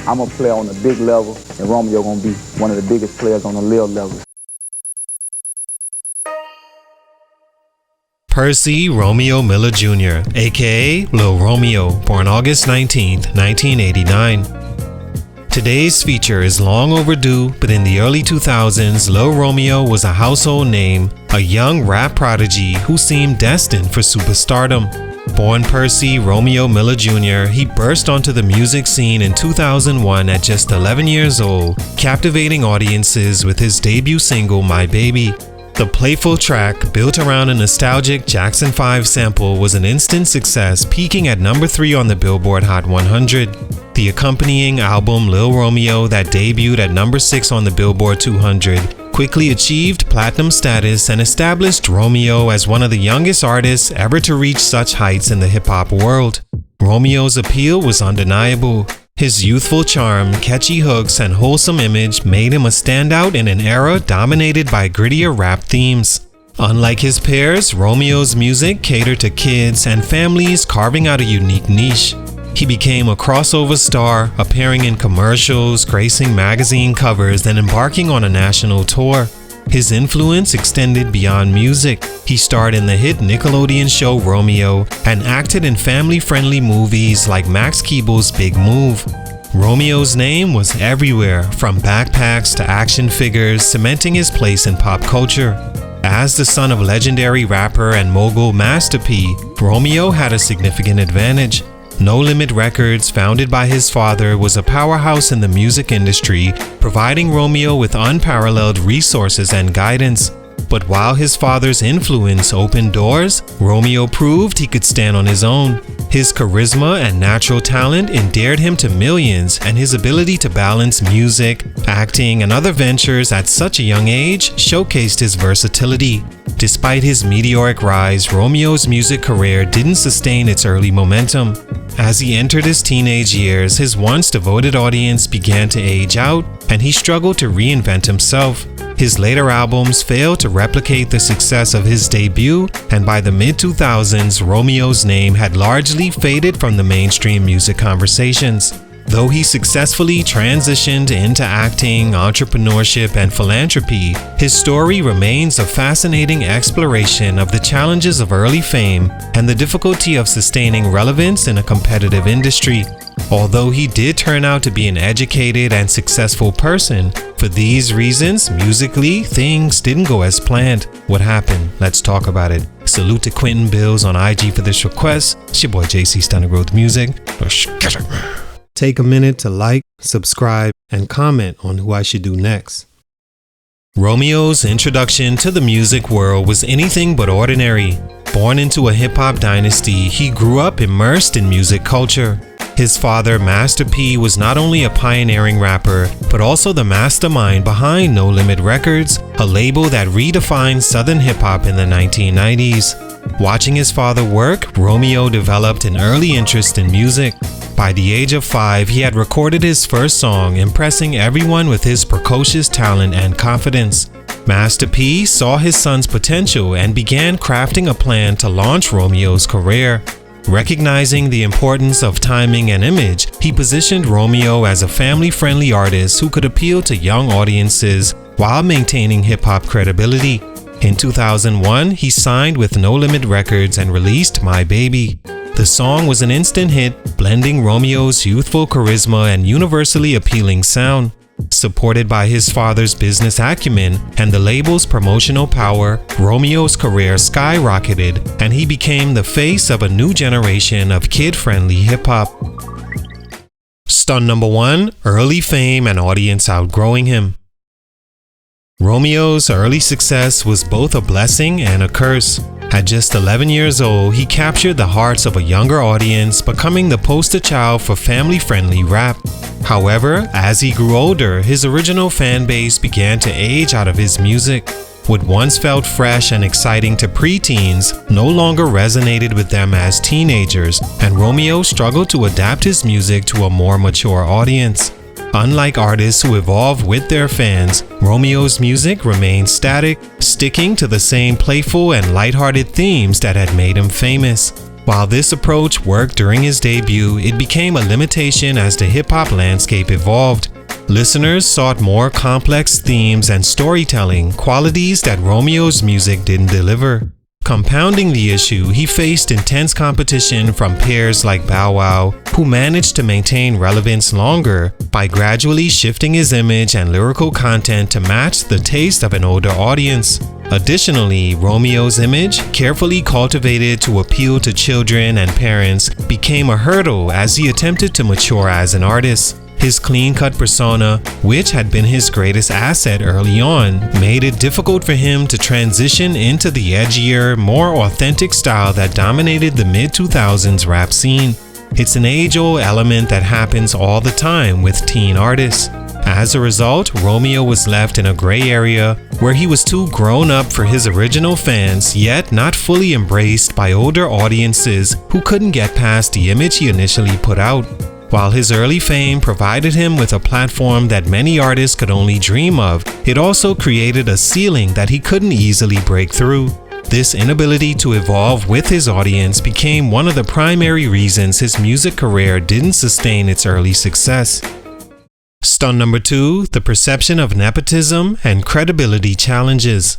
I'm a player on the big level, and Romeo gonna be one of the biggest players on the little level. Percy Romeo Miller Jr., aka Lil Romeo, born August 19, 1989. Today's feature is long overdue, but in the early 2000s, Lil Romeo was a household name, a young rap prodigy who seemed destined for superstardom. Born Percy Romeo Miller Jr., he burst onto the music scene in 2001 at just 11 years old, captivating audiences with his debut single, My Baby. The playful track, built around a nostalgic Jackson 5 sample, was an instant success, peaking at number 3 on the Billboard Hot 100. The accompanying album, Lil Romeo, that debuted at number 6 on the Billboard 200, quickly achieved platinum status and established Romeo as one of the youngest artists ever to reach such heights in the hip-hop world. Romeo's appeal was undeniable. His youthful charm, catchy hooks, and wholesome image made him a standout in an era dominated by grittier rap themes. Unlike his peers, Romeo's music catered to kids and families, carving out a unique niche. He became a crossover star, appearing in commercials, gracing magazine covers, and embarking on a national tour. His influence extended beyond music. He starred in the hit Nickelodeon show Romeo and acted in family-friendly movies like Max Keeble's Big Move. Romeo's name was everywhere, from backpacks to action figures, cementing his place in pop culture. As the son of legendary rapper and mogul Master P, Romeo had a significant advantage. No Limit Records, founded by his father, was a powerhouse in the music industry, providing Romeo with unparalleled resources and guidance. But while his father's influence opened doors, Romeo proved he could stand on his own. His charisma and natural talent endeared him to millions, and his ability to balance music, acting, and other ventures at such a young age showcased his versatility. Despite his meteoric rise, Romeo's music career didn't sustain its early momentum. As he entered his teenage years, his once devoted audience began to age out, and he struggled to reinvent himself. His later albums failed to replicate the success of his debut, and by the mid-2000s, Romeo's name had largely faded from the mainstream music conversations. Though he successfully transitioned into acting, entrepreneurship, and philanthropy, his story remains a fascinating exploration of the challenges of early fame and the difficulty of sustaining relevance in a competitive industry. Although he did turn out to be an educated and successful person, for these reasons, musically, things didn't go as planned. What happened? Let's talk about it. Salute to Quentin Bills on IG for this request. It's your boy JC StuntedGrowthMusic. Take a minute to like, subscribe, and comment on who I should do next. Romeo's introduction to the music world was anything but ordinary. Born into a hip-hop dynasty, he grew up immersed in music culture. His father, Master P, was not only a pioneering rapper, but also the mastermind behind No Limit Records, a label that redefined Southern hip-hop in the 1990s. Watching his father work, Romeo developed an early interest in music. By the age of 5, he had recorded his first song, impressing everyone with his precocious talent and confidence. Master P saw his son's potential and began crafting a plan to launch Romeo's career. Recognizing the importance of timing and image, he positioned Romeo as a family-friendly artist who could appeal to young audiences while maintaining hip-hop credibility. In 2001, he signed with No Limit Records and released My Baby. The song was an instant hit, blending Romeo's youthful charisma and universally appealing sound. Supported by his father's business acumen and the label's promotional power, Romeo's career skyrocketed, and he became the face of a new generation of kid-friendly hip-hop. Stunt number 1, early fame and audience outgrowing him. Romeo's early success was both a blessing and a curse. At just 11 years old, he captured the hearts of a younger audience, becoming the poster child for family-friendly rap. However, as he grew older, his original fan base began to age out of his music. What once felt fresh and exciting to preteens no longer resonated with them as teenagers, and Romeo struggled to adapt his music to a more mature audience. Unlike artists who evolve with their fans, Romeo's music remained static, sticking to the same playful and lighthearted themes that had made him famous. While this approach worked during his debut, it became a limitation as the hip-hop landscape evolved. Listeners sought more complex themes and storytelling, qualities that Romeo's music didn't deliver. Compounding the issue, he faced intense competition from peers like Bow Wow, who managed to maintain relevance longer by gradually shifting his image and lyrical content to match the taste of an older audience. Additionally, Romeo's image, carefully cultivated to appeal to children and parents, became a hurdle as he attempted to mature as an artist. His clean-cut persona, which had been his greatest asset early on, made it difficult for him to transition into the edgier, more authentic style that dominated the mid-2000s rap scene. It's an age-old element that happens all the time with teen artists. As a result, Romeo was left in a gray area where he was too grown up for his original fans, yet not fully embraced by older audiences who couldn't get past the image he initially put out. While his early fame provided him with a platform that many artists could only dream of, it also created a ceiling that he couldn't easily break through. This inability to evolve with his audience became one of the primary reasons his music career didn't sustain its early success. Stunt number 2, the perception of nepotism and credibility challenges.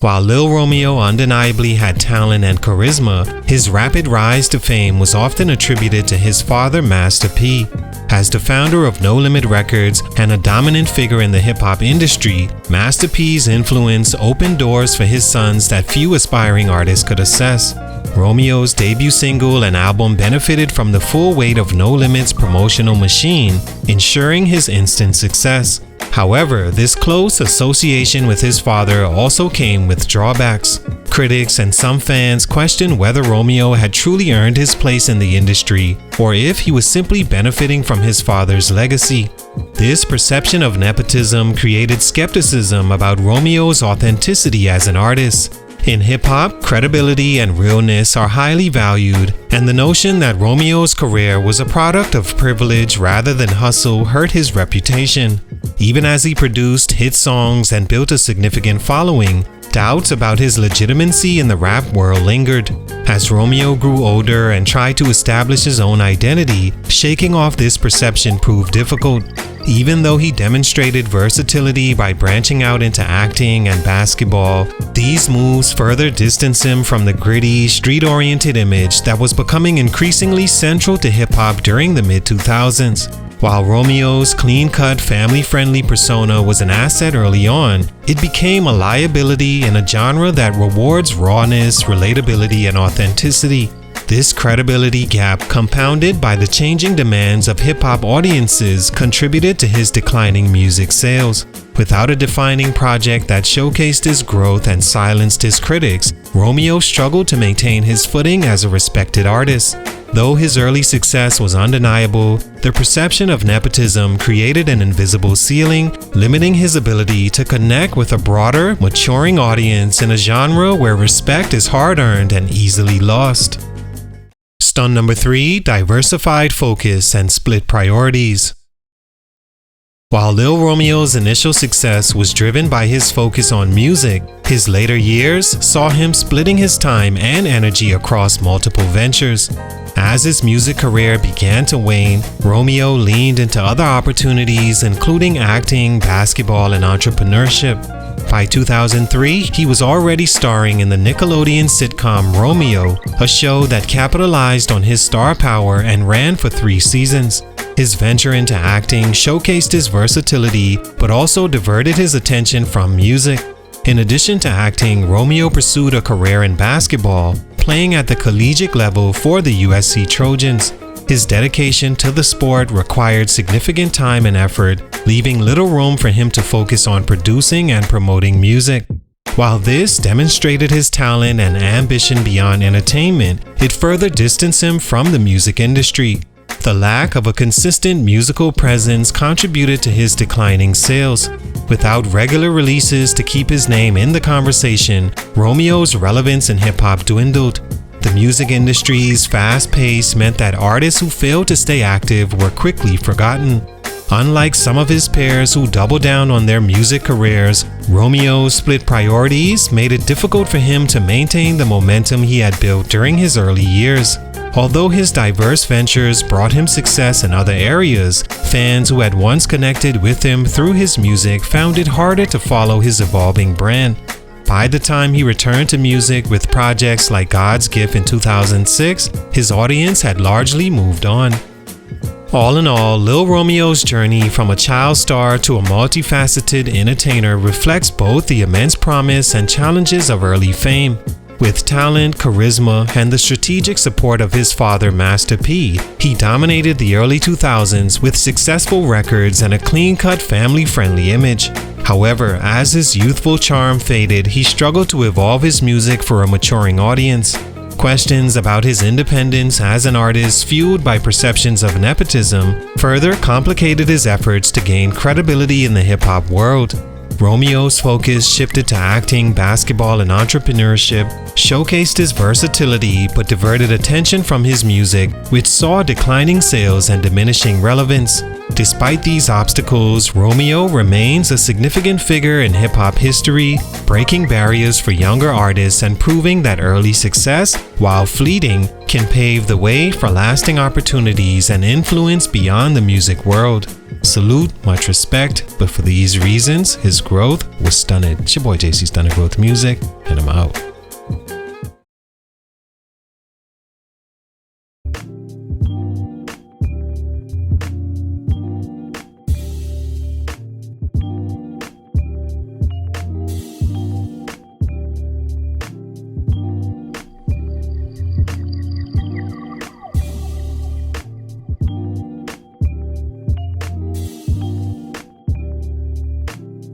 While Lil Romeo undeniably had talent and charisma, his rapid rise to fame was often attributed to his father, Master P. As the founder of No Limit Records and a dominant figure in the hip-hop industry, Master P's influence opened doors for his sons that few aspiring artists could access. Romeo's debut single and album benefited from the full weight of No Limit's promotional machine, ensuring his instant success. However, this close association with his father also came with drawbacks. Critics and some fans questioned whether Romeo had truly earned his place in the industry, or if he was simply benefiting from his father's legacy. This perception of nepotism created skepticism about Romeo's authenticity as an artist. In hip-hop, credibility and realness are highly valued, and the notion that Romeo's career was a product of privilege rather than hustle hurt his reputation. Even as he produced hit songs and built a significant following, doubts about his legitimacy in the rap world lingered. As Romeo grew older and tried to establish his own identity, shaking off this perception proved difficult. Even though he demonstrated versatility by branching out into acting and basketball, these moves further distanced him from the gritty, street-oriented image that was becoming increasingly central to hip-hop during the mid-2000s. While Romeo's clean-cut, family-friendly persona was an asset early on, it became a liability in a genre that rewards rawness, relatability, and authenticity. This credibility gap, compounded by the changing demands of hip-hop audiences, contributed to his declining music sales. Without a defining project that showcased his growth and silenced his critics, Romeo struggled to maintain his footing as a respected artist. Though his early success was undeniable, the perception of nepotism created an invisible ceiling, limiting his ability to connect with a broader, maturing audience in a genre where respect is hard-earned and easily lost. Stunt number 3, diversified focus and split priorities. While Lil Romeo's initial success was driven by his focus on music, his later years saw him splitting his time and energy across multiple ventures. As his music career began to wane, Romeo leaned into other opportunities including acting, basketball, and entrepreneurship. By 2003, he was already starring in the Nickelodeon sitcom Romeo, a show that capitalized on his star power and ran for 3 seasons. His venture into acting showcased his versatility, but also diverted his attention from music. In addition to acting, Romeo pursued a career in basketball, playing at the collegiate level for the USC Trojans. His dedication to the sport required significant time and effort, leaving little room for him to focus on producing and promoting music. While this demonstrated his talent and ambition beyond entertainment, it further distanced him from the music industry. The lack of a consistent musical presence contributed to his declining sales. Without regular releases to keep his name in the conversation, Romeo's relevance in hip-hop dwindled. The music industry's fast pace meant that artists who failed to stay active were quickly forgotten. Unlike some of his peers who doubled down on their music careers, Romeo's split priorities made it difficult for him to maintain the momentum he had built during his early years. Although his diverse ventures brought him success in other areas, fans who had once connected with him through his music found it harder to follow his evolving brand. By the time he returned to music with projects like God's Gift in 2006, his audience had largely moved on. All in all, Lil Romeo's journey from a child star to a multifaceted entertainer reflects both the immense promise and challenges of early fame. With talent, charisma, and the strategic support of his father, Master P, he dominated the early 2000s with successful records and a clean-cut, family-friendly image. However, as his youthful charm faded, he struggled to evolve his music for a maturing audience. Questions about his independence as an artist, fueled by perceptions of nepotism, further complicated his efforts to gain credibility in the hip-hop world. Romeo's focus shifted to acting, basketball, and entrepreneurship, showcased his versatility but diverted attention from his music, which saw declining sales and diminishing relevance. Despite these obstacles, Romeo remains a significant figure in hip-hop history, breaking barriers for younger artists and proving that early success, while fleeting, can pave the way for lasting opportunities and influence beyond the music world. Salute, much respect, but for these reasons, his growth was stunted. It's your boy JC StuntedGrowthMusic, and I'm out.